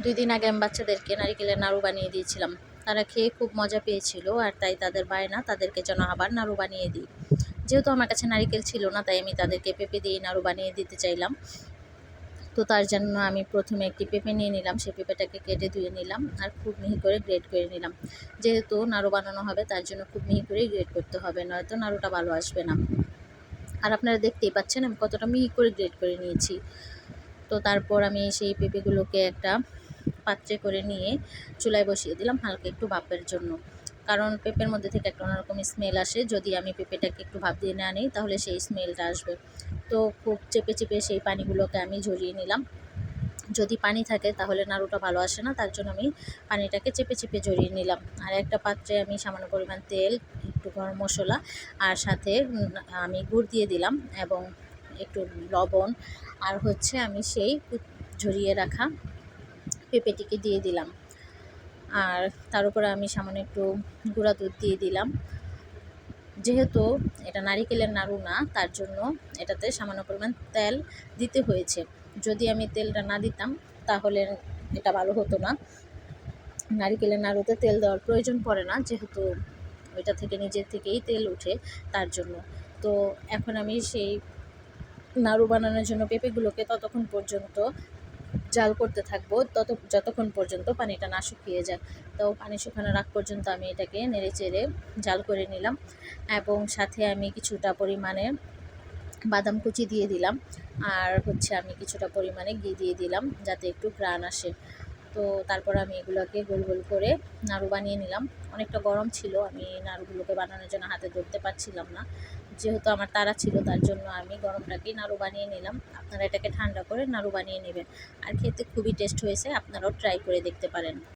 2 দিন আগে আমি বাচ্চাদেরকে নারিকেলের নাড়ু বানিয়ে দিয়েছিলাম। তারা খেয়ে খুব মজা পেয়েছিল, আর তাই তাদের বায়না তাদেরকে যেন আবার নাড়ু বানিয়ে দিই। যেহেতু আমার কাছে নারিকেল ছিল না, তাই আমি তাদেরকে পেঁপে দিয়ে নাড়ু বানিয়ে দিতে চাইলাম। তো তার জন্য আমি প্রথমে একটি পেঁপে নিয়ে নিলাম, সেই পেঁপেটাকে কেটে ধুয়ে নিলাম আর খুব মিহি করে গ্রেট করে নিলাম। যেহেতু নাড়ু বানানো হবে তার জন্য খুব মিহি করেই গ্রেট করতে হবে, নয়তো নাড়ুটা ভালো আসবে না। আর আপনারা দেখতেই পাচ্ছেন আমি কতটা মিহি করে গ্রেট করে নিয়েছি। তো তারপর আমি সেই পেঁপেগুলোকে একটা পাত্রে করে নিয়ে চুলায় বসিয়ে দিলাম হালকা একটু ভাপের জন্য। কারণ পেঁপের মধ্যে থেকে একটা অন্যরকম স্মেল আসে, যদি আমি পেঁপেটাকে একটু ভাপ দিয়ে না নিই তাহলে সেই স্মেলটা আসবে। তো খুব চেপে চেপে সেই পানিগুলোকে আমি ঝরিয়ে নিলাম। যদি পানি থাকে তাহলে নাড়ুটা ভালো আসে না, তার জন্য আমি পানিটাকে চেপে চেপে ঝরিয়ে নিলাম। আর একটা পাত্রে আমি সামান্য পরিমাণ তেল, একটু গরম মশলা আর সাথে আমি গুড় দিয়ে দিলাম এবং একটু লবণ, আর হচ্ছে আমি সেই ঝরিয়ে রাখা পেঁপেটিকে দিয়ে দিলাম। আর তার উপরে আমি সামান্য একটু গুঁড়া দুধ দিয়ে দিলাম। যেহেতু এটা নারিকেলের নাড়ু না, তার জন্য এটাতে সামান্য পরিমাণ তেল দিতে হয়েছে। যদি আমি তেলটা না দিতাম তাহলে এটা ভালো হতো না। নারিকেলের নাড়ুতে তেল দেওয়ার প্রয়োজন পড়ে না, যেহেতু ওইটা থেকে নিজের থেকেই তেল ওঠে, তার জন্য। তো এখন আমি সেই নাড়ু বানানোর জন্য পেঁপেগুলোকে ততক্ষণ পর্যন্ত জাল করতে থাকবো, যতক্ষণ পর্যন্ত পানিটা না শুকিয়ে যায়। তো পানি শুকানোর আগ পর্যন্ত আমি এটাকে নেড়ে চেড়ে জাল করে নিলাম এবং সাথে আমি কিছুটা পরিমাণে বাদাম কুচি দিয়ে দিলাম। আর হচ্ছে আমি কিছুটা পরিমাণে ঘি দিয়ে দিলাম যাতে একটু ঘ্রাণ আসে। তো তারপর আমি এগুলোকে গোল গোল করে নাড়ু বানিয়ে নিলাম। অনেকটা গরম ছিল, আমি নাড়ুগুলোকে বানানোর জন্য হাতে ধরতে পারছিলাম না। যেহেতু আমার তাড়া ছিল তার জন্য আমি গরমটাকেই নাড়ু বানিয়ে নিলাম। আপনারা এটাকে ঠান্ডা করে নাড়ু বানিয়ে নেবেন, আর খেতে খুবই টেস্ট হয়েছে, আপনারাও ট্রাই করে দেখতে পারেন।